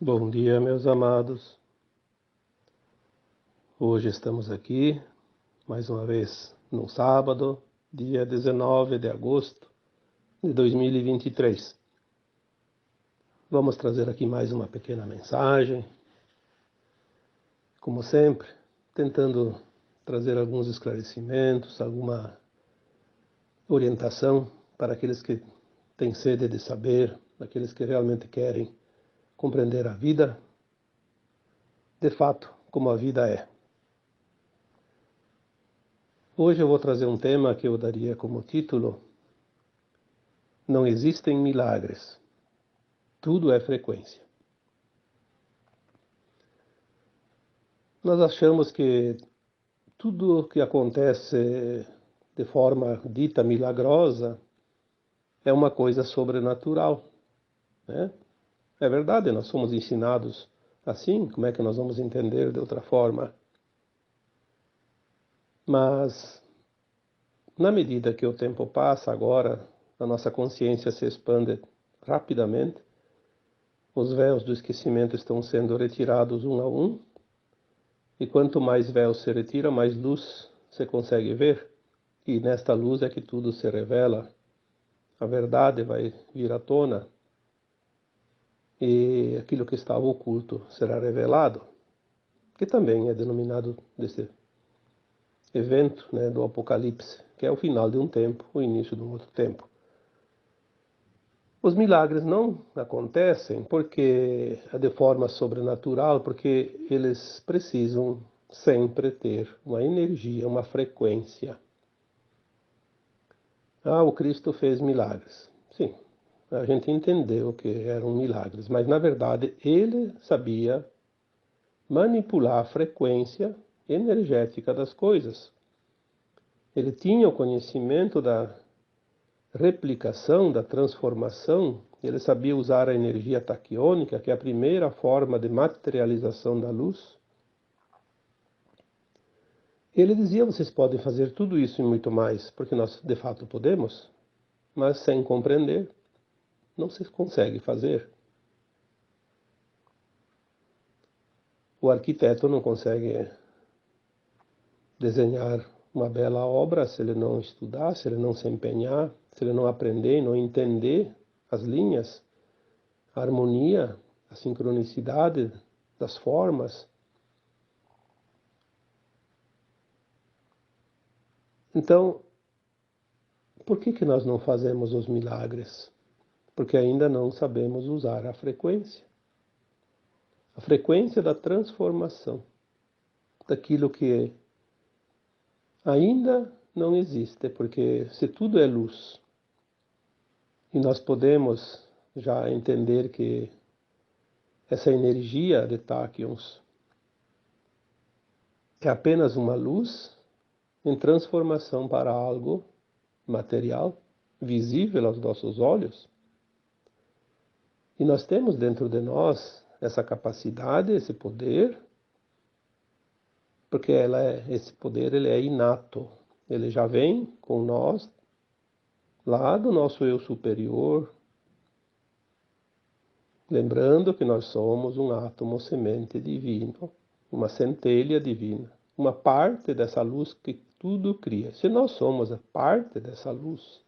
Bom dia, meus amados. Hoje estamos aqui, mais uma vez, no sábado, dia 19 de agosto de 2023. Vamos trazer aqui mais uma pequena mensagem, como sempre, tentando trazer alguns esclarecimentos, alguma orientação para aqueles que têm sede de saber, aqueles que realmente querem compreender a vida, de fato, como a vida é. Hoje eu vou trazer um tema que eu daria como título: Não existem milagres, tudo é frequência. Nós achamos que tudo o que acontece de forma dita milagrosa é uma coisa sobrenatural, né? É verdade, nós somos ensinados assim, como é que nós vamos entender de outra forma? Mas, na medida que o tempo passa agora, a nossa consciência se expande rapidamente, os véus do esquecimento estão sendo retirados um a um, e quanto mais véu se retira, mais luz se consegue ver, e nesta luz é que tudo se revela, a verdade vai vir à tona, e aquilo que estava oculto será revelado, que também é denominado desse evento, né, do Apocalipse, que é o final de um tempo, o início de um outro tempo. Os milagres não acontecem porque é de forma sobrenatural, porque eles precisam sempre ter uma energia, uma frequência. O Cristo fez milagres. Sim, a gente entendeu que eram milagres, mas na verdade ele sabia manipular a frequência energética das coisas. Ele tinha o conhecimento da replicação, da transformação. Ele sabia usar a energia taquiônica, que é a primeira forma de materialização da luz. Ele dizia: vocês podem fazer tudo isso e muito mais, porque nós de fato podemos, mas sem compreender, não se consegue fazer. O arquiteto não consegue desenhar uma bela obra se ele não estudar, se ele não se empenhar, se ele não aprender e não entender as linhas, a harmonia, a sincronicidade das formas. Então, por que nós não fazemos os milagres? Porque ainda não sabemos usar a frequência da transformação, daquilo que ainda não existe, porque se tudo é luz, e nós podemos já entender que essa energia de táquions é apenas uma luz em transformação para algo material, visível aos nossos olhos. E nós temos dentro de nós essa capacidade, esse poder, porque esse poder ele é inato, ele já vem com nós, lá do nosso eu superior, lembrando que nós somos um átomo semente divino, uma centelha divina, uma parte dessa luz que tudo cria. Se nós somos a parte dessa luz,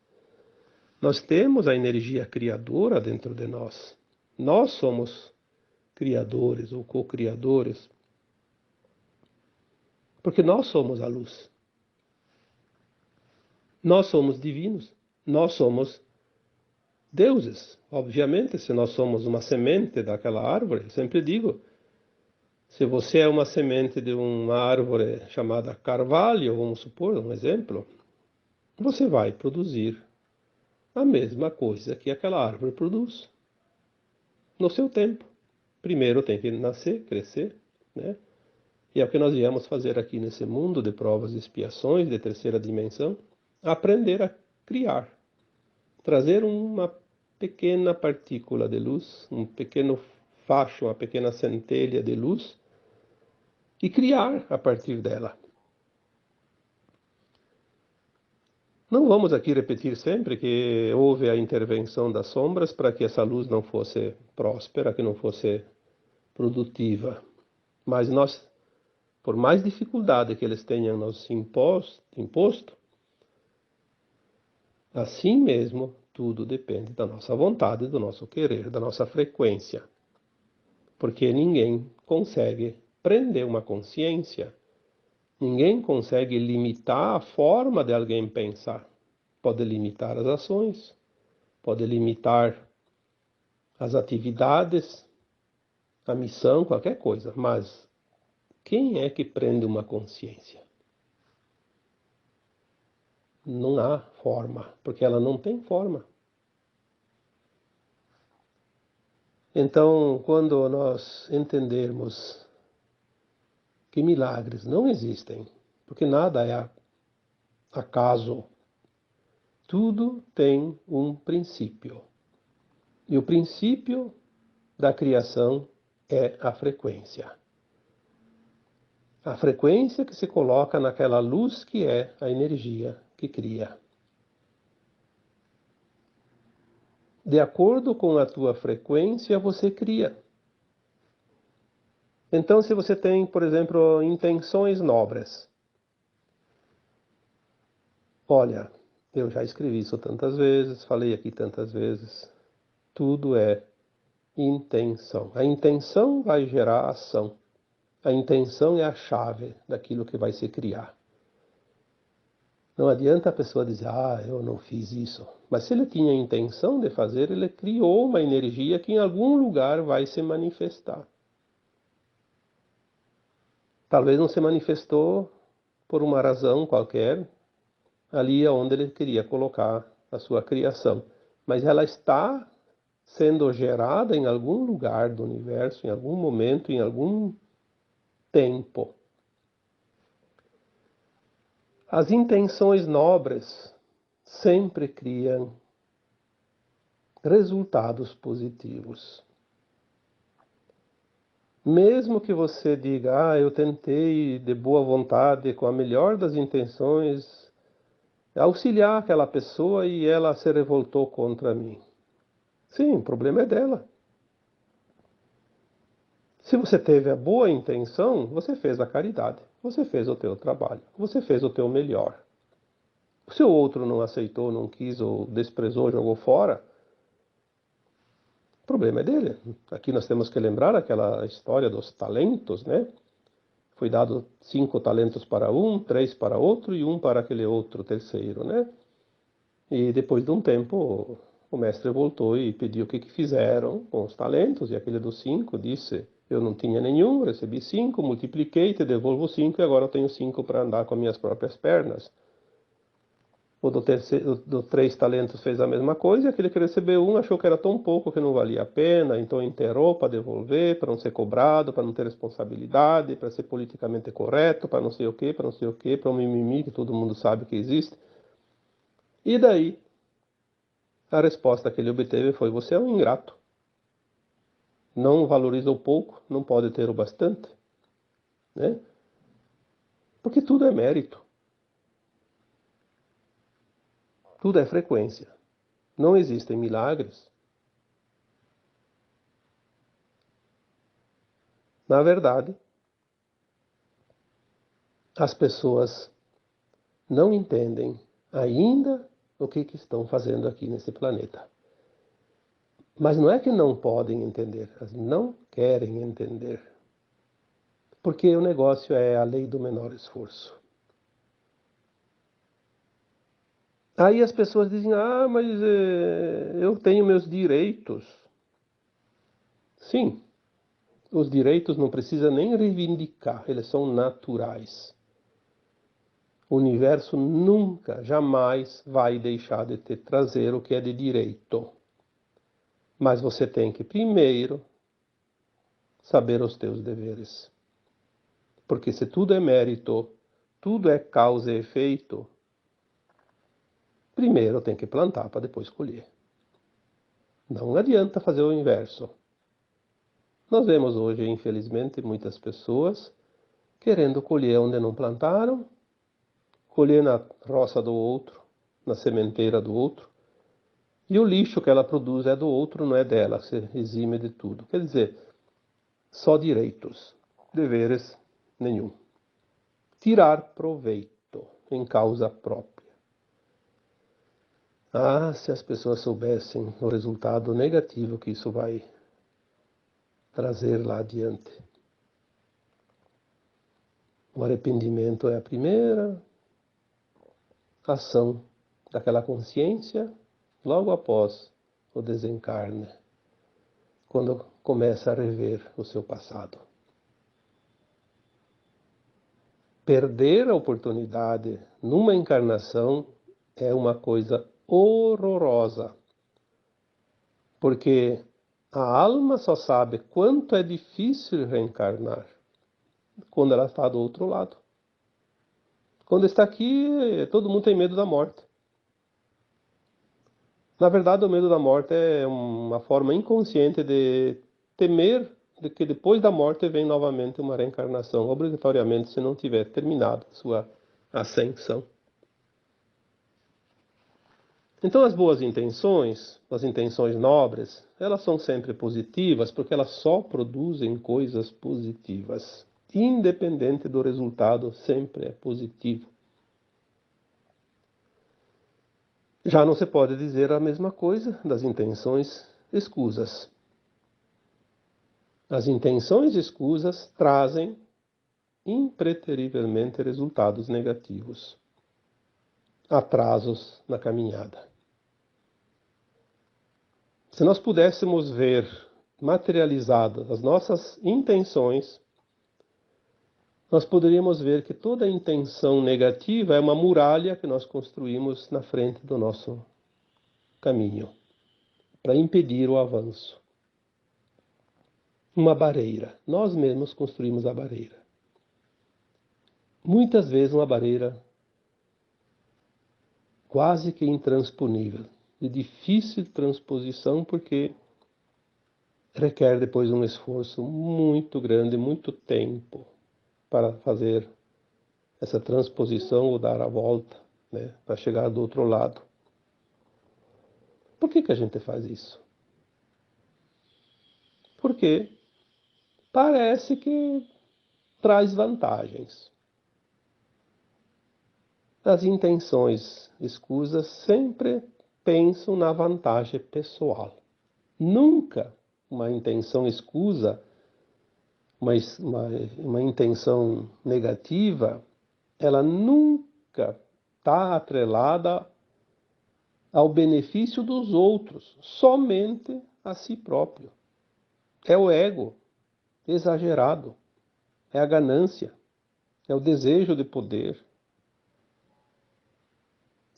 nós temos a energia criadora dentro de nós. Nós somos criadores ou co-criadores, porque nós somos a luz. Nós somos divinos, nós somos deuses. Obviamente, se nós somos uma semente daquela árvore, eu sempre digo, se você é uma semente de uma árvore chamada carvalho, vamos supor, um exemplo, você vai produzir a mesma coisa que aquela árvore produz, no seu tempo. Primeiro tem que nascer, crescer, né? E é o que nós viemos fazer aqui nesse mundo de provas e expiações de terceira dimensão, aprender a criar, trazer uma pequena partícula de luz, um pequeno facho, uma pequena centelha de luz, e criar a partir dela. Não vamos aqui repetir sempre que houve a intervenção das sombras para que essa luz não fosse próspera, que não fosse produtiva. Mas nós, por mais dificuldade que eles tenham nos imposto, assim mesmo, tudo depende da nossa vontade, do nosso querer, da nossa frequência. Porque ninguém consegue prender uma consciência, ninguém consegue limitar a forma de alguém pensar. Pode limitar as ações, pode limitar as atividades, a missão, qualquer coisa, mas quem é que prende uma consciência? Não há forma, porque ela não tem forma. Então, quando nós entendermos que milagres não existem, porque nada é acaso, tudo tem um princípio. E o princípio da criação é a frequência. A frequência que se coloca naquela luz que é a energia que cria. De acordo com a tua frequência, você cria. Então, se você tem, por exemplo, intenções nobres, olha, eu já escrevi isso tantas vezes, falei aqui tantas vezes, tudo é intenção. A intenção vai gerar ação. A intenção é a chave daquilo que vai se criar. Não adianta a pessoa dizer, eu não fiz isso. Mas se ele tinha a intenção de fazer, ele criou uma energia que em algum lugar vai se manifestar. Talvez não se manifestou por uma razão qualquer, ali onde ele queria colocar a sua criação. Mas ela está sendo gerada em algum lugar do universo, em algum momento, em algum tempo. As intenções nobres sempre criam resultados positivos. Mesmo que você diga, eu tentei de boa vontade, com a melhor das intenções, auxiliar aquela pessoa e ela se revoltou contra mim. Sim, o problema é dela. Se você teve a boa intenção, você fez a caridade, você fez o teu trabalho, você fez o teu melhor. Se o outro não aceitou, não quis, ou desprezou, jogou fora, o problema é dele. Aqui nós temos que lembrar aquela história dos talentos, né? Foi dado 5 talentos para um, 3 para outro e 1 para aquele outro terceiro, né? E depois de um tempo, o mestre voltou e pediu o que fizeram com os talentos, e aquele dos 5 disse, eu não tinha nenhum, recebi 5, multipliquei, te devolvo 5 e agora eu tenho 5 para andar com as minhas próprias pernas. O do 3 talentos fez a mesma coisa, e aquele que recebeu 1 achou que era tão pouco que não valia a pena, então enterrou para devolver, para não ser cobrado, para não ter responsabilidade, para ser politicamente correto, para não sei o quê, para não sei o quê, para um mimimi que todo mundo sabe que existe. E daí, a resposta que ele obteve foi, você é um ingrato. Não valoriza o pouco, não pode ter o bastante, né? Porque tudo é mérito. Tudo é frequência. Não existem milagres. Na verdade, as pessoas não entendem ainda o que estão fazendo aqui nesse planeta. Mas não é que não podem entender, elas não querem entender. Porque o negócio é a lei do menor esforço. Aí as pessoas dizem, mas eu tenho meus direitos. Sim, os direitos não precisa nem reivindicar, eles são naturais. O universo nunca, jamais vai deixar de te trazer o que é de direito. Mas você tem que primeiro saber os teus deveres. Porque se tudo é mérito, tudo é causa e efeito, primeiro tem que plantar para depois colher. Não adianta fazer o inverso. Nós vemos hoje, infelizmente, muitas pessoas querendo colher onde não plantaram, colher na roça do outro, na sementeira do outro, e o lixo que ela produz é do outro, não é dela, se exime de tudo. Quer dizer, só direitos, deveres nenhum. Tirar proveito em causa própria. Ah, se as pessoas soubessem o resultado negativo que isso vai trazer lá adiante. O arrependimento é a primeira ação daquela consciência logo após o desencarne, quando começa a rever o seu passado. Perder a oportunidade numa encarnação é uma coisa horrorosa, porque a alma só sabe quanto é difícil reencarnar quando ela está do outro lado. Quando está aqui, todo mundo tem medo da morte. Na verdade, o medo da morte é uma forma inconsciente de temer de que depois da morte vem novamente uma reencarnação, obrigatoriamente, se não tiver terminado sua ascensão. Então, as boas intenções, as intenções nobres, elas são sempre positivas, porque elas só produzem coisas positivas. Independente do resultado, sempre é positivo. Já não se pode dizer a mesma coisa das intenções escusas. As intenções escusas trazem impreterivelmente resultados negativos, atrasos na caminhada. Se nós pudéssemos ver materializadas as nossas intenções, nós poderíamos ver que toda intenção negativa é uma muralha que nós construímos na frente do nosso caminho, para impedir o avanço. Uma barreira. Nós mesmos construímos a barreira. Muitas vezes uma barreira quase que intransponível, de difícil transposição, porque requer depois um esforço muito grande, muito tempo para fazer essa transposição ou dar a volta, né, para chegar do outro lado. Por que a gente faz isso? Porque parece que traz vantagens. As intenções escusas sempre pensam na vantagem pessoal. Nunca uma intenção escusa, uma intenção negativa, ela nunca está atrelada ao benefício dos outros, somente a si próprio. É o ego exagerado, é a ganância, é o desejo de poder,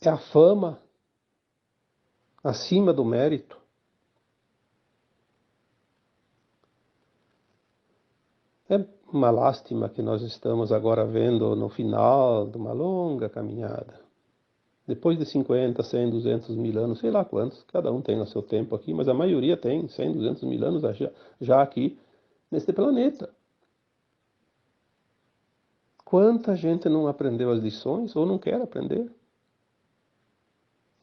é a fama acima do mérito. É uma lástima que nós estamos agora vendo no final de uma longa caminhada. Depois de 50, 100, 200 mil anos, sei lá quantos, cada um tem o seu tempo aqui, mas a maioria tem 100, 200 mil anos já aqui neste planeta. Quanta gente não aprendeu as lições ou não quer aprender?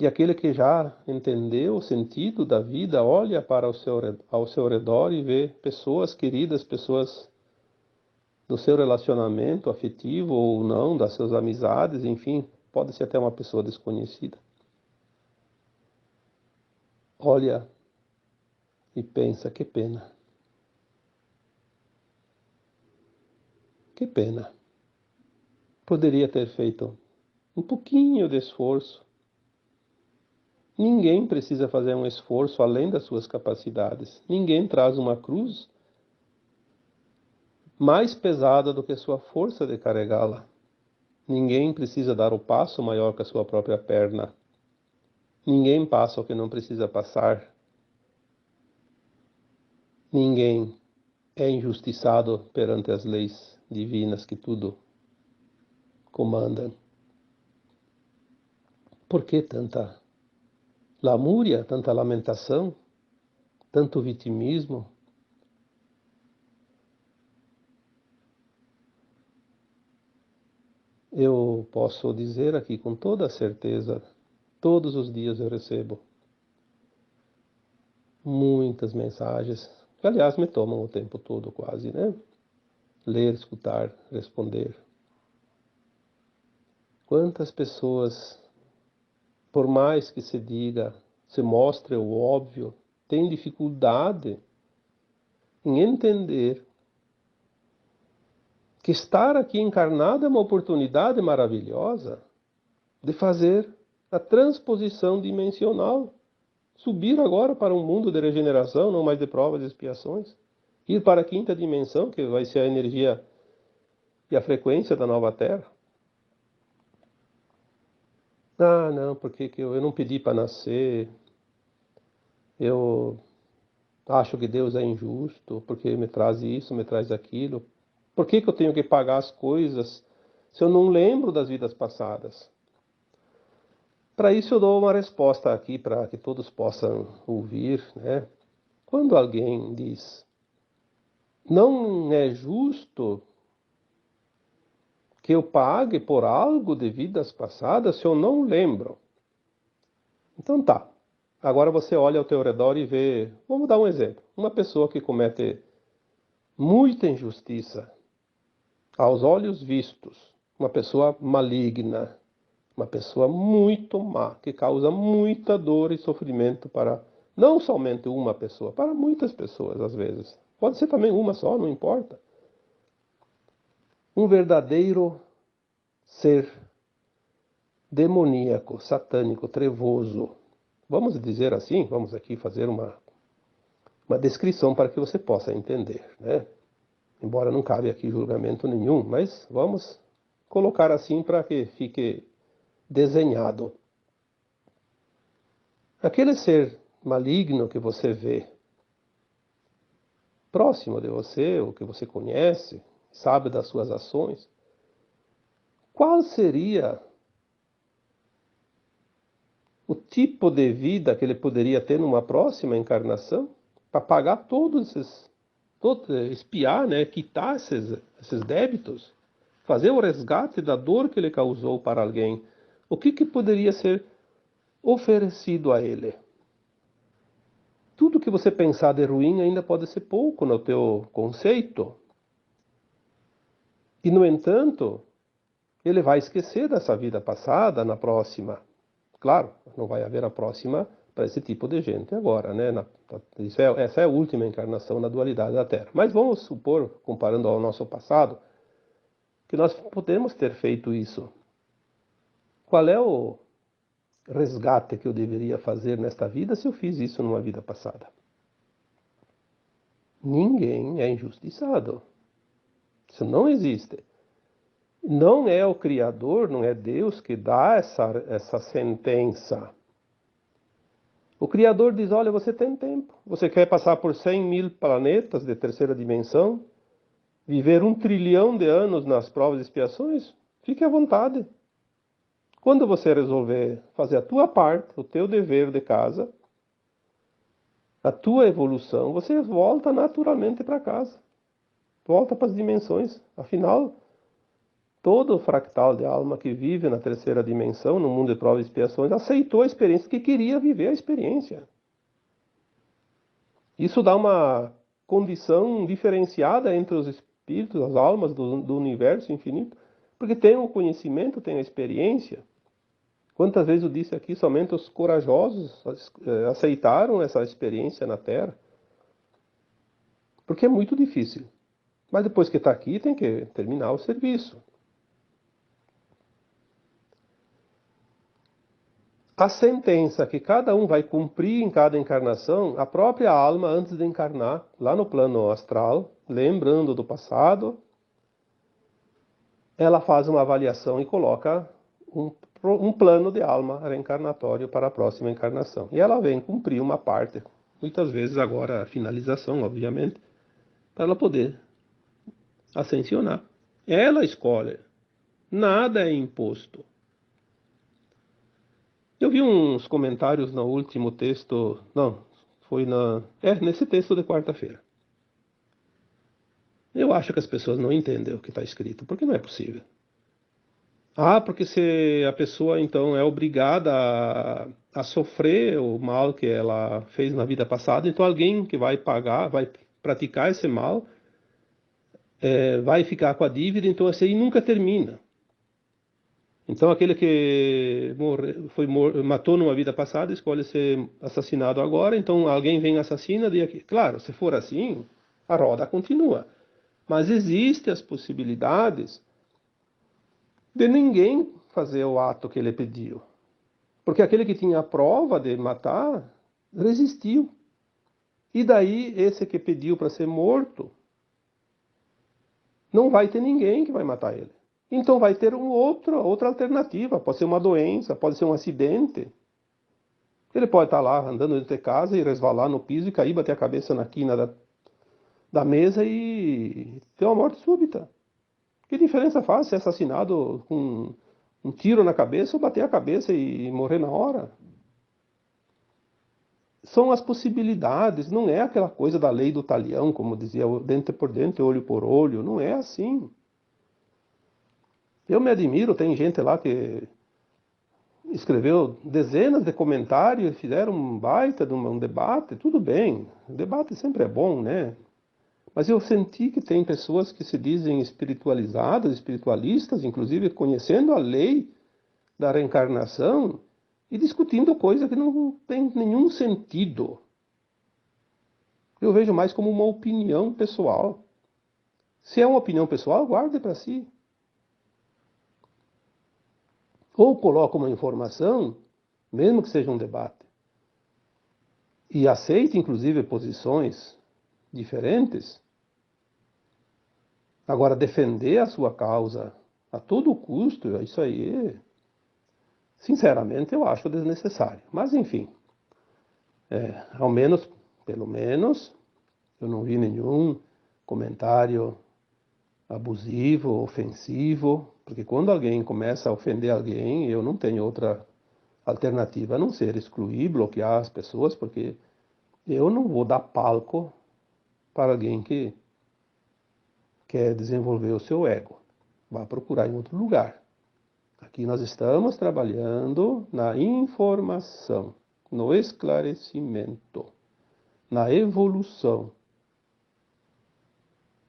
E aquele que já entendeu o sentido da vida, olha para ao seu redor e vê pessoas queridas, pessoas do seu relacionamento afetivo ou não, das suas amizades, enfim, pode ser até uma pessoa desconhecida. Olha e pensa, que pena. Que pena. Poderia ter feito um pouquinho de esforço. Ninguém precisa fazer um esforço além das suas capacidades. Ninguém traz uma cruz mais pesada do que a sua força de carregá-la. Ninguém precisa dar o passo maior que a sua própria perna. Ninguém passa o que não precisa passar. Ninguém é injustiçado perante as leis divinas que tudo comandam. Por que tanta lamúria, tanta lamentação, tanto vitimismo? Eu posso dizer aqui com toda certeza, todos os dias eu recebo muitas mensagens Aliás, me tomam o tempo todo quase, né? Ler, escutar, responder. Quantas pessoas, por mais que se diga, se mostre o óbvio, têm dificuldade em entender que estar aqui encarnado é uma oportunidade maravilhosa de fazer a transposição dimensional. Subir agora para um mundo de regeneração, não mais de provas e expiações. Ir para a quinta dimensão, que vai ser a energia e a frequência da nova Terra. Ah, não, porque eu não pedi para nascer. Eu acho que Deus é injusto, porque me traz isso, me traz aquilo. Por que eu tenho que pagar as coisas se eu não lembro das vidas passadas? Para isso eu dou uma resposta aqui para que todos possam ouvir, né? Quando alguém diz, não é justo que eu pague por algo de vidas passadas se eu não lembro. Então tá. Agora você olha ao teu redor e vê, vamos dar um exemplo, uma pessoa que comete muita injustiça aos olhos vistos, uma pessoa maligna, uma pessoa muito má, que causa muita dor e sofrimento para não somente uma pessoa, para muitas pessoas às vezes. Pode ser também uma só, não importa. Um verdadeiro ser demoníaco, satânico, trevoso. Vamos dizer assim, vamos aqui fazer uma descrição para que você possa entender, né? Embora não cabe aqui julgamento nenhum, mas vamos colocar assim para que fique desenhado. Aquele ser maligno que você vê próximo de você, ou que você conhece, sabe das suas ações, qual seria o tipo de vida que ele poderia ter numa próxima encarnação para pagar espiar, né, quitar esses débitos, fazer o resgate da dor que ele causou para alguém? O que poderia ser oferecido a ele? Tudo que você pensar de ruim ainda pode ser pouco no teu conceito. E, no entanto, ele vai esquecer dessa vida passada na próxima. Claro, não vai haver a próxima para esse tipo de gente agora, né? Essa é a última encarnação na dualidade da Terra. Mas vamos supor, comparando ao nosso passado, que nós podemos ter feito isso. Qual é o resgate que eu deveria fazer nesta vida se eu fiz isso numa vida passada? Ninguém é injustiçado. Isso não existe. Não é o Criador, não é Deus que dá essa sentença. O Criador diz, olha, você tem tempo. Você quer passar por 100.000 planetas de terceira dimensão? Viver 1 trilhão de anos nas provas e expiações? Fique à vontade. Quando você resolver fazer a tua parte, o teu dever de casa, a tua evolução, você volta naturalmente para casa. Volta para as dimensões. Afinal, todo fractal de alma que vive na terceira dimensão, no mundo de provas e expiações, aceitou a experiência, que queria viver a experiência. Isso dá uma condição diferenciada entre os espíritos, as almas do universo infinito, porque tem o conhecimento, tem a experiência. Quantas vezes eu disse aqui, somente os corajosos aceitaram essa experiência na Terra. Porque é muito difícil. Mas depois que está aqui, tem que terminar o serviço. A sentença que cada um vai cumprir em cada encarnação, a própria alma, antes de encarnar, lá no plano astral, lembrando do passado, ela faz uma avaliação e coloca um plano de alma reencarnatório para a próxima encarnação. E ela vem cumprir uma parte, muitas vezes agora a finalização, obviamente, para ela poder ascensionar. Ela escolhe, nada é imposto. Eu vi uns comentários no último texto, não, foi nesse texto de quarta-feira. Eu acho que as pessoas não entendem o que está escrito, porque não é possível. Ah, porque se a pessoa então é obrigada a sofrer o mal que ela fez na vida passada, então alguém que vai pagar, vai praticar esse mal, vai ficar com a dívida, então esse aí nunca termina. Então aquele que matou numa vida passada escolhe ser assassinado agora, então alguém vem e assassina, claro, se for assim, a roda continua. Mas existem as possibilidades de ninguém fazer o ato que ele pediu. Porque aquele que tinha a prova de matar, resistiu. E daí, esse que pediu para ser morto, não vai ter ninguém que vai matar ele. Então vai ter outra alternativa. Pode ser uma doença, pode ser um acidente. Ele pode estar lá andando dentro de casa e resvalar no piso e cair, bater a cabeça na quina da mesa e ter uma morte súbita. Que diferença faz ser assassinado com um tiro na cabeça ou bater a cabeça e morrer na hora? São as possibilidades, não é aquela coisa da lei do talião, como dizia, dente por dente, olho por olho, não é assim. Eu me admiro, tem gente lá que escreveu dezenas de comentários, fizeram um baita de um debate, tudo bem, o debate sempre é bom, né? Mas eu senti que tem pessoas que se dizem espiritualizadas, espiritualistas, inclusive conhecendo a lei da reencarnação e discutindo coisa que não tem nenhum sentido. Eu vejo mais como uma opinião pessoal. Se é uma opinião pessoal, guarde para si. Ou coloque uma informação, mesmo que seja um debate, e aceite, inclusive, posições diferentes. Agora, defender a sua causa a todo custo, isso aí, sinceramente, eu acho desnecessário. Mas, enfim, ao menos, pelo menos, eu não vi nenhum comentário abusivo, ofensivo, porque quando alguém começa a ofender alguém, eu não tenho outra alternativa a não ser excluir, bloquear as pessoas, porque eu não vou dar palco para alguém que quer desenvolver o seu ego. Vá procurar em outro lugar. Aqui nós estamos trabalhando na informação, no esclarecimento, na evolução.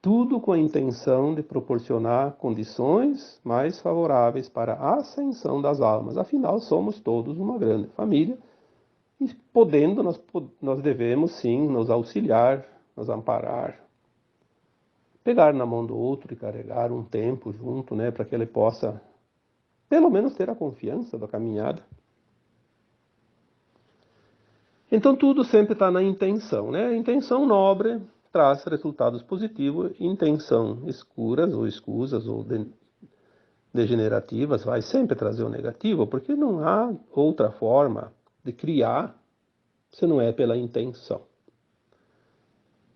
Tudo com a intenção de proporcionar condições mais favoráveis para a ascensão das almas. Afinal, somos todos uma grande família e podendo, nós devemos sim nos auxiliar, nos amparar, pegar na mão do outro e carregar um tempo junto, né, para que ele possa, pelo menos, ter a confiança da caminhada. Então, tudo sempre está na intenção, né? Intenção nobre traz resultados positivos, intenção escuras ou escusas ou degenerativas vai sempre trazer o negativo, porque não há outra forma de criar se não é pela intenção.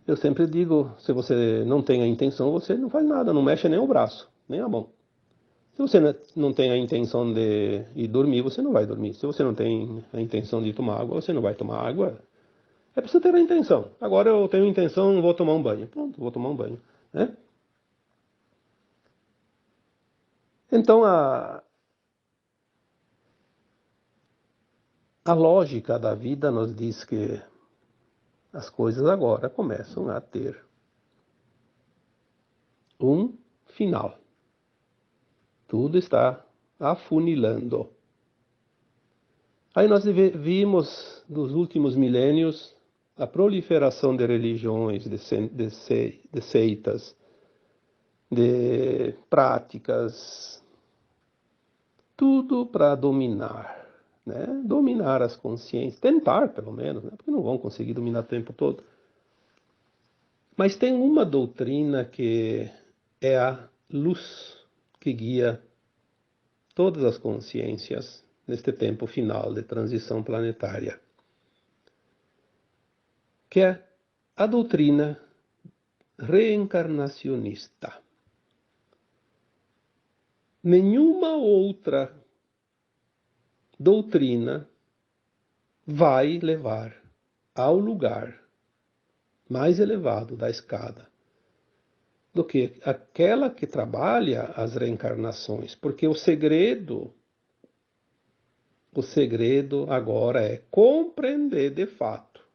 Eu sempre digo, se você não tem a intenção, você não faz nada, não mexe nem o braço, nem a mão. Se você não tem a intenção de ir dormir, você não vai dormir. Se você não tem a intenção de tomar água, você não vai tomar água. É preciso ter a intenção. Agora eu tenho a intenção, vou tomar um banho. Pronto, vou tomar um banho, né? Então a lógica da vida nos diz que as coisas agora começam a ter um final. Tudo está afunilando. Aí nós vimos nos últimos milênios a proliferação de religiões, de seitas, de práticas, tudo para dominar, né? Dominar as consciências, tentar pelo menos, né? Porque não vão conseguir dominar o tempo todo. Mas tem uma doutrina que é a luz que guia todas as consciências neste tempo final de transição planetária, que é a doutrina reencarnacionista. Nenhuma outra doutrina vai levar ao lugar mais elevado da escada do que aquela que trabalha as reencarnações, porque o segredo agora é compreender de fato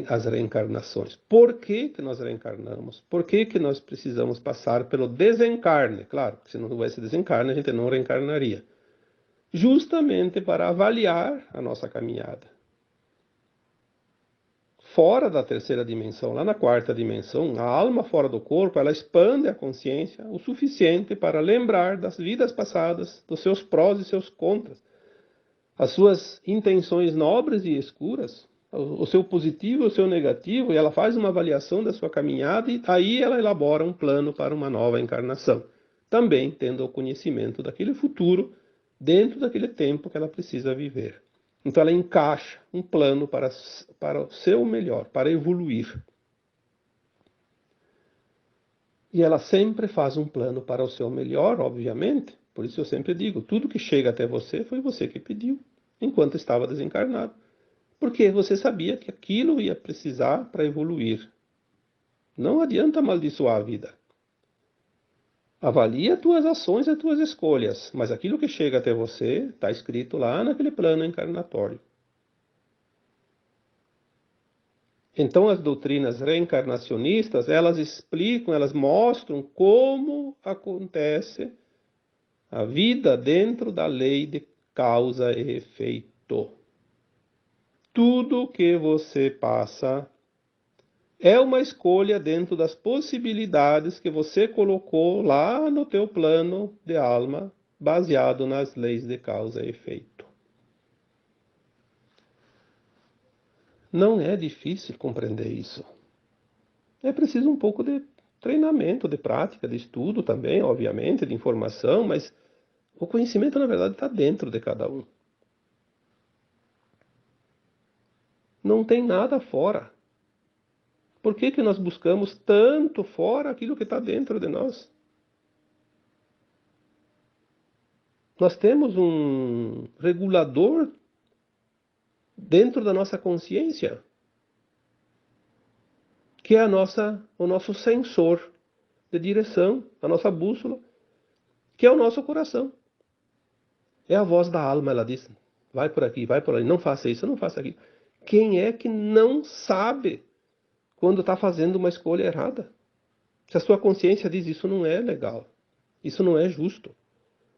as reencarnações. Por que que nós reencarnamos? Por que que nós precisamos passar pelo desencarne? Claro, se não houvesse desencarne, a gente não reencarnaria. Justamente para avaliar a nossa caminhada. Fora da terceira dimensão, lá na quarta dimensão, a alma fora do corpo, ela expande a consciência o suficiente para lembrar das vidas passadas, dos seus prós e seus contras, as suas intenções nobres e escuras, o seu positivo e o seu negativo, e ela faz uma avaliação da sua caminhada e aí ela elabora um plano para uma nova encarnação, também tendo o conhecimento daquele futuro dentro daquele tempo que ela precisa viver. Então ela encaixa um plano para o seu melhor, para evoluir. E ela sempre faz um plano para o seu melhor, obviamente. Por isso eu sempre digo, tudo que chega até você foi você que pediu, enquanto estava desencarnado. Porque você sabia que aquilo ia precisar para evoluir. Não adianta amaldiçoar a vida. Avalie as tuas ações e as tuas escolhas, mas aquilo que chega até você está escrito lá naquele plano encarnatório. Então, as doutrinas reencarnacionistas, elas explicam, elas mostram como acontece a vida dentro da lei de causa e efeito. Tudo que você passa é uma escolha dentro das possibilidades que você colocou lá no teu plano de alma, baseado nas leis de causa e efeito. Não é difícil compreender isso. É preciso um pouco de treinamento, de prática, de estudo também, obviamente, de informação, mas o conhecimento, na verdade, está dentro de cada um. Não tem nada fora. Por que que nós buscamos tanto fora aquilo que está dentro de nós? Nós temos um regulador dentro da nossa consciência, que é o nosso sensor de direção, a nossa bússola, que é o nosso coração. É a voz da alma, ela diz, vai por aqui, vai por ali, não faça isso, não faça aquilo. Quem é que não sabe quando está fazendo uma escolha errada? Se a sua consciência diz, isso não é legal, isso não é justo.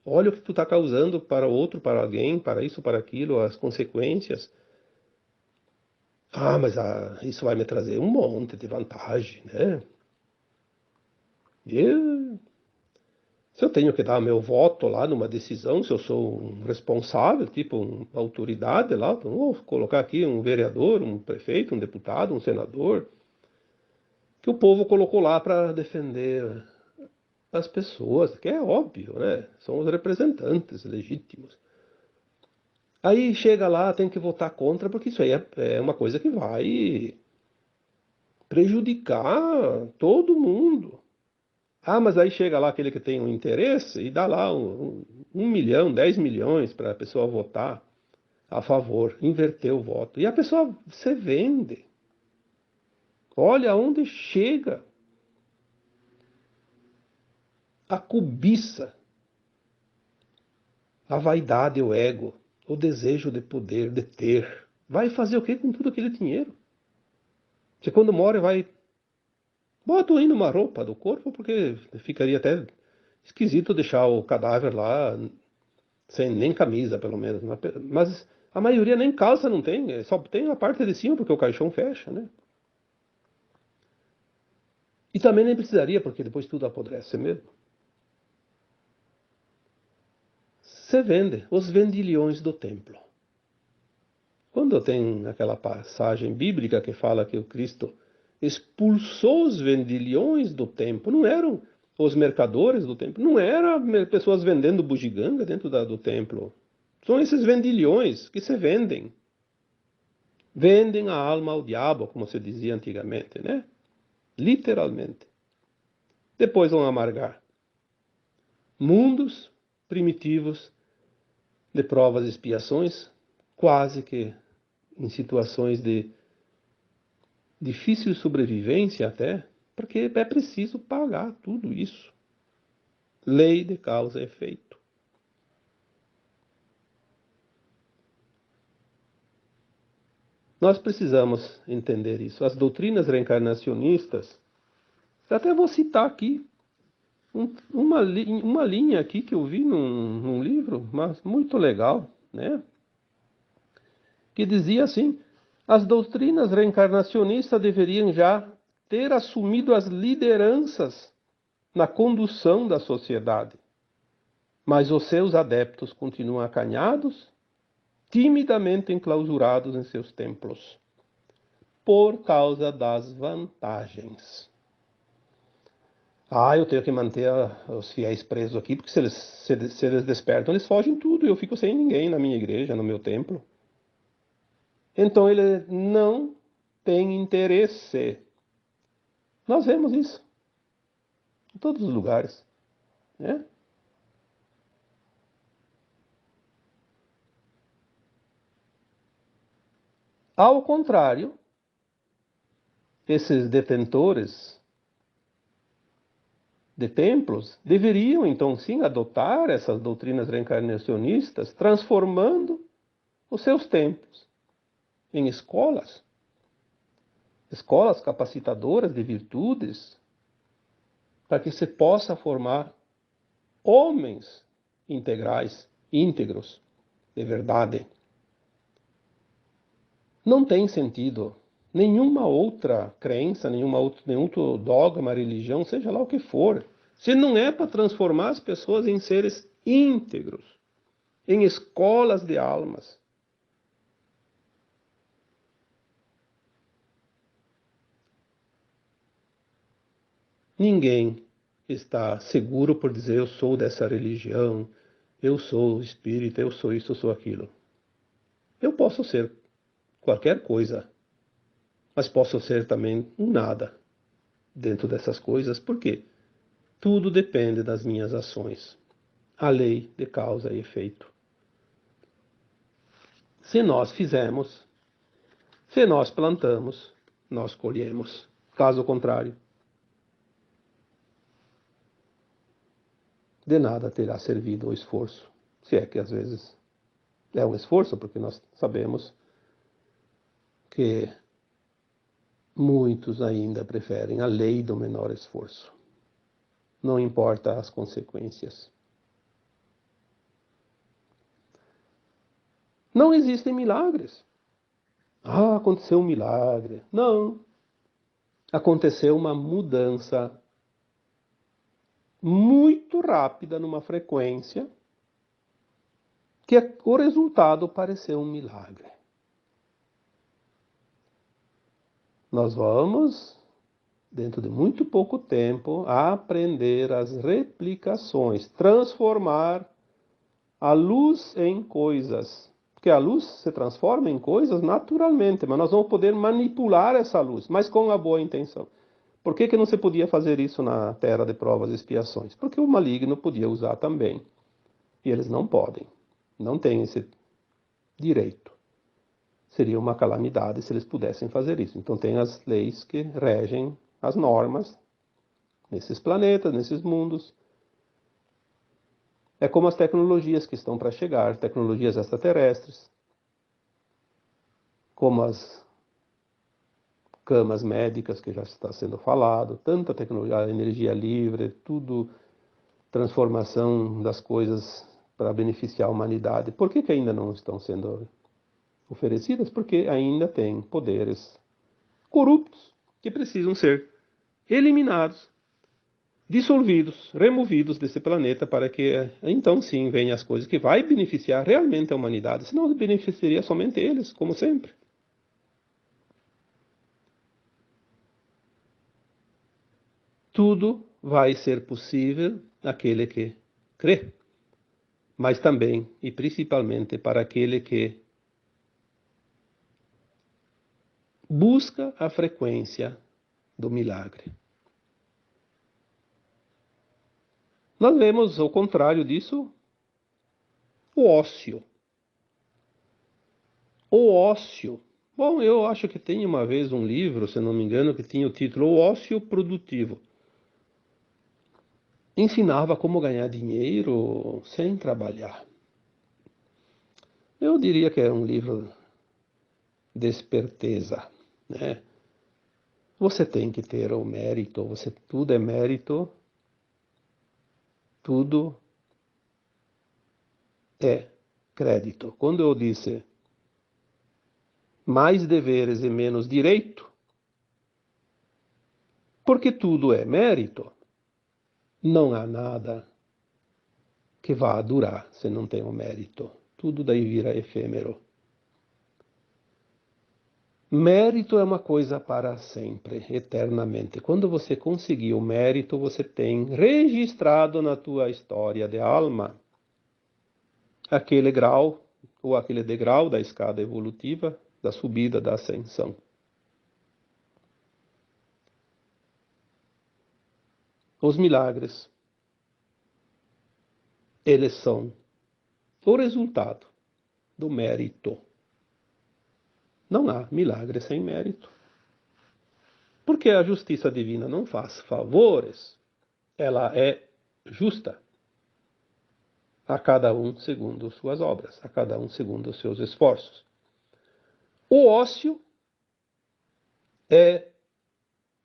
Olha o que tu está causando para outro, para alguém, para isso, para aquilo, as consequências. Ah, mas isso vai me trazer um monte de vantagem, né? E se eu tenho que dar meu voto lá numa decisão, se eu sou um responsável, tipo uma autoridade lá, então vou colocar aqui um vereador, um prefeito, um deputado, um senador, que o povo colocou lá para defender as pessoas, que é óbvio, né? São os representantes legítimos. Aí chega lá, tem que votar contra, porque isso aí é uma coisa que vai prejudicar todo mundo. Ah, mas aí chega lá aquele que tem um interesse e dá lá 1 milhão, 10 milhões para a pessoa votar a favor, inverter o voto. E a pessoa se vende. Olha onde chega a cobiça, a vaidade, o ego, o desejo de poder, de ter. Vai fazer o que com tudo aquele dinheiro? Você quando morre vai... Bota aí numa roupa do corpo, porque ficaria até esquisito deixar o cadáver lá sem nem camisa, pelo menos. Mas a maioria nem calça não tem, só tem a parte de cima, porque o caixão fecha, né? E também nem precisaria, porque depois tudo apodrece mesmo. Você vende os vendilhões do templo. Quando tem aquela passagem bíblica que fala que o Cristo expulsou os vendilhões do templo, não eram os mercadores do templo, não eram pessoas vendendo bugiganga dentro do templo. São esses vendilhões que se vendem. Vendem a alma ao diabo, como se dizia antigamente, né? Literalmente. Depois vão amargar mundos primitivos de provas e expiações, quase que em situações de difícil sobrevivência até, porque é preciso pagar tudo isso. Lei de causa e efeito. Nós precisamos entender isso. As doutrinas reencarnacionistas, até vou citar aqui uma linha aqui que eu vi num livro, mas muito legal, né? Que dizia assim: as doutrinas reencarnacionistas deveriam já ter assumido as lideranças na condução da sociedade, mas os seus adeptos continuam acanhados, timidamente enclausurados em seus templos, por causa das vantagens. Eu tenho que manter os fiéis presos aqui, porque se eles despertam, eles fogem tudo, e eu fico sem ninguém na minha igreja, no meu templo. Então ele não tem interesse. Nós vemos isso em todos os lugares, né? Ao contrário, esses detentores de templos deveriam, então, sim, adotar essas doutrinas reencarnacionistas, transformando os seus templos em escolas capacitadoras de virtudes, para que se possa formar homens integrais, íntegros, de verdade. Não tem sentido nenhuma outra crença, nenhum outro dogma, religião, seja lá o que for, se não é para transformar as pessoas em seres íntegros, em escolas de almas. Ninguém está seguro por dizer eu sou dessa religião, eu sou espírita, eu sou isso, eu sou aquilo. Eu posso ser qualquer coisa, mas posso ser também um nada dentro dessas coisas, porque tudo depende das minhas ações. A lei de causa e efeito. Se nós fizermos, se nós plantamos, nós colhemos. Caso contrário, de nada terá servido o esforço. Se é que às vezes é um esforço, porque nós sabemos que muitos ainda preferem a lei do menor esforço. Não importa as consequências. Não existem milagres. Aconteceu um milagre. Não. Aconteceu uma mudança muito rápida numa frequência que o resultado pareceu um milagre. Nós vamos, dentro de muito pouco tempo, aprender as replicações, transformar a luz em coisas. Porque a luz se transforma em coisas naturalmente, mas nós vamos poder manipular essa luz, mas com a boa intenção. Por que não se podia fazer isso na terra de provas e expiações? Porque o maligno podia usar também. E eles não podem. Não têm esse direito. Seria uma calamidade se eles pudessem fazer isso. Então tem as leis que regem as normas nesses planetas, nesses mundos. É como as tecnologias que estão para chegar, tecnologias extraterrestres, como as camas médicas que já está sendo falado, tanta tecnologia, a energia livre, tudo, transformação das coisas para beneficiar a humanidade. Por que ainda não estão sendo oferecidas? Porque ainda tem poderes corruptos que precisam ser eliminados, dissolvidos, removidos desse planeta para que então sim venham as coisas que vai beneficiar realmente a humanidade, senão beneficiaria somente eles, como sempre. Tudo vai ser possível àquele que crê, mas também e principalmente para aquele que busca a frequência do milagre. Nós vemos, ao contrário disso, o ócio. O ócio. Bom, eu acho que tem uma vez um livro, se não me engano, que tinha o título O Ócio Produtivo. Ensinava como ganhar dinheiro sem trabalhar. Eu diria que é um livro desperteza, né? Você tem que ter o mérito, tudo é mérito, tudo é crédito. Quando eu disse mais deveres e menos direito, porque tudo é mérito, não há nada que vá durar se não tem o mérito. Tudo daí vira efêmero. Mérito é uma coisa para sempre, eternamente. Quando você conseguir o mérito, você tem registrado na tua história de alma aquele grau ou aquele degrau da escada evolutiva, da subida, da ascensão. Os milagres, eles são o resultado do mérito. Não há milagre sem mérito. Porque a justiça divina não faz favores, ela é justa. A cada um segundo suas obras, a cada um segundo os seus esforços. O ócio é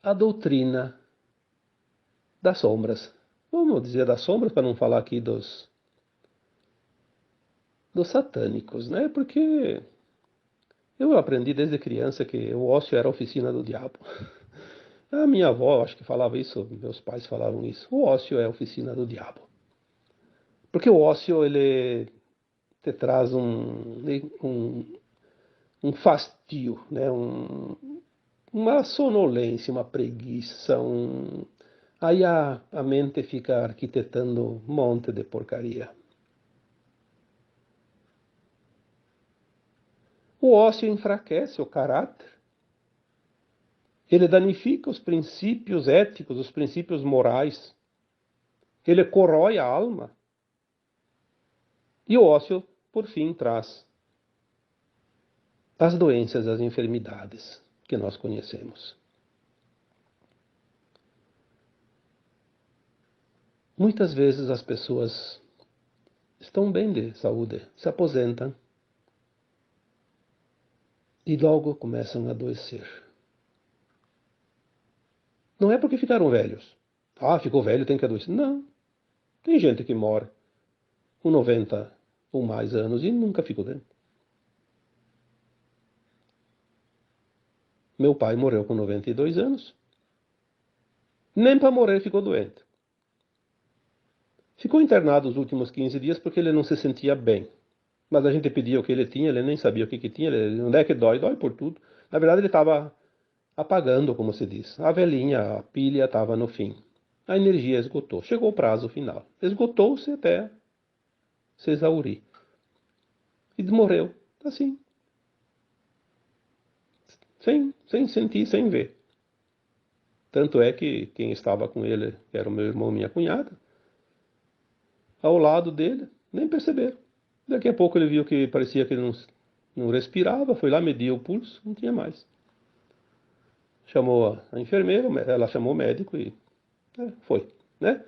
a doutrina das sombras. Vamos dizer das sombras, para não falar aqui dos satânicos, né? Porque eu aprendi desde criança que o ócio era a oficina do diabo. A minha avó, acho que falava isso, meus pais falavam isso. O ócio é a oficina do diabo. Porque o ócio, ele te traz um fastio, né? Uma sonolência, uma preguiça. Aí a mente fica arquitetando um monte de porcaria. O ócio enfraquece o caráter. Ele danifica os princípios éticos, os princípios morais. Ele corrói a alma. E o ócio, por fim, traz as doenças, as enfermidades que nós conhecemos. Muitas vezes as pessoas estão bem de saúde, se aposentam e logo começam a adoecer. Não é porque ficaram velhos. Ah, ficou velho, tem que adoecer. Não. Tem gente que morre com 90 ou mais anos e nunca ficou doente. Meu pai morreu com 92 anos. Nem para morrer ficou doente. Ficou internado os últimos 15 dias porque ele não se sentia bem. Mas a gente pedia o que ele tinha, ele nem sabia o que tinha. Onde é que dói? Dói por tudo. Na verdade, ele estava apagando, como se diz. A velhinha, a pilha estava no fim. A energia esgotou. Chegou o prazo final. Esgotou-se até se exaurir. E morreu. Assim. Sem sentir, sem ver. Tanto é que quem estava com ele, que era o meu irmão e minha cunhada, ao lado dele, nem perceberam. Daqui a pouco ele viu que parecia que ele não respirava, foi lá, mediu o pulso, não tinha mais. Chamou a enfermeira, ela chamou o médico e foi, né?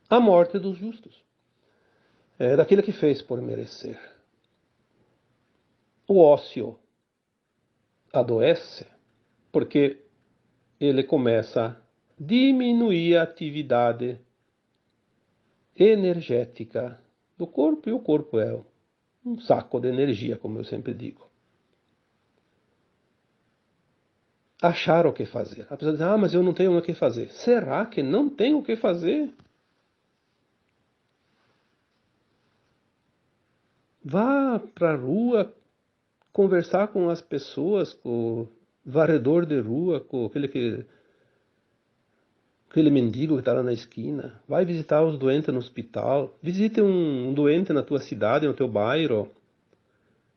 A morte dos justos. É daquele que fez por merecer. O ócio adoece porque ele começa a diminuir a atividade energética do corpo, e o corpo é um saco de energia, como eu sempre digo. Achar o que fazer. A pessoa diz, mas eu não tenho o que fazer. Será que não tem o que fazer? Vá para a rua conversar com as pessoas, com o varredor de rua, com aquele mendigo que está lá na esquina. Vai visitar os doentes no hospital. Visite um doente na tua cidade, no teu bairro.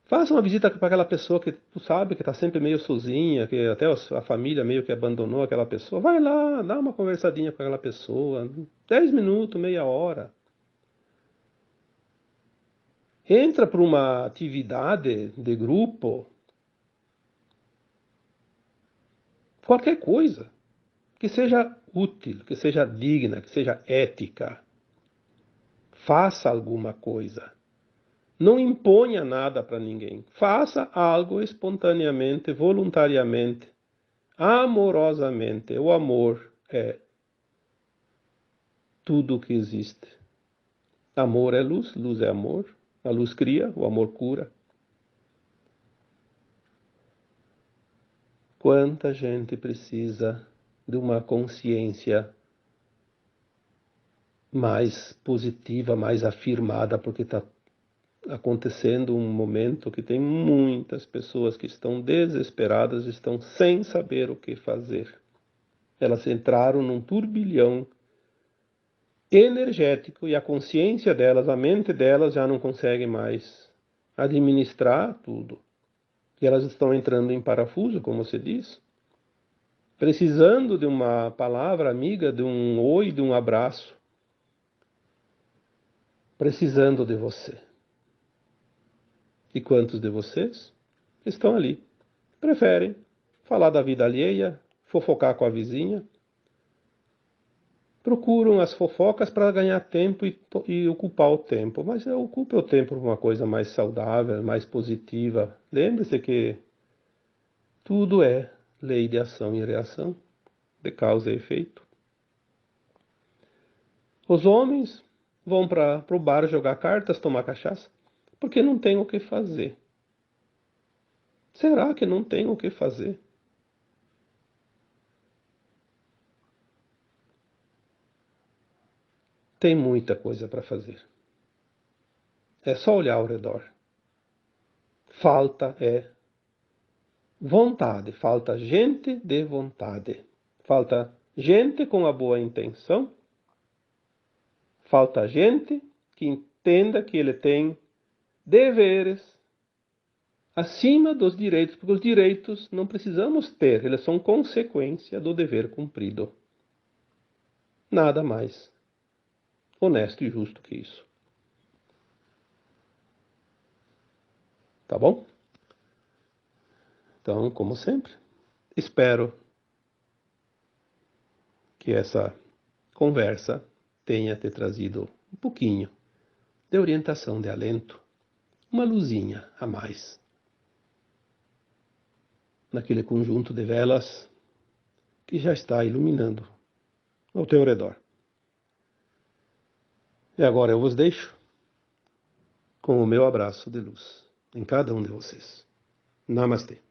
Faça uma visita para aquela pessoa que tu sabe que está sempre meio sozinha, que até a família meio que abandonou aquela pessoa. Vai lá, dá uma conversadinha com aquela pessoa. 10 minutos, meia hora. Entra para uma atividade de grupo. Qualquer coisa que seja útil, que seja digna, que seja ética. Faça alguma coisa. Não imponha nada para ninguém. Faça algo espontaneamente, voluntariamente, amorosamente. O amor é tudo o que existe. Amor é luz, luz é amor. A luz cria, o amor cura. Quanta gente precisa de uma consciência mais positiva, mais afirmada, porque está acontecendo um momento que tem muitas pessoas que estão desesperadas, estão sem saber o que fazer. Elas entraram num turbilhão energético e a consciência delas, a mente delas já não consegue mais administrar tudo. E elas estão entrando em parafuso, como você diz, precisando de uma palavra amiga, de um oi, de um abraço, precisando de você. E quantos de vocês estão ali? Preferem falar da vida alheia, fofocar com a vizinha, procuram as fofocas para ganhar tempo e ocupar o tempo, mas ocupe o tempo por uma coisa mais saudável, mais positiva. Lembre-se que tudo é lei de ação e reação, de causa e efeito. Os homens vão para o bar jogar cartas, tomar cachaça, porque não tem o que fazer. Será que não tem o que fazer? Tem muita coisa para fazer. É só olhar ao redor. Falta vontade, falta gente de vontade. Falta gente com a boa intenção. Falta gente que entenda que ele tem deveres acima dos direitos, porque os direitos não precisamos ter, eles são consequência do dever cumprido. Nada mais honesto e justo que isso. Tá bom? Então, como sempre, espero que essa conversa tenha te trazido um pouquinho de orientação, de alento, uma luzinha a mais naquele conjunto de velas que já está iluminando ao teu redor. E agora eu vos deixo com o meu abraço de luz em cada um de vocês. Namastê.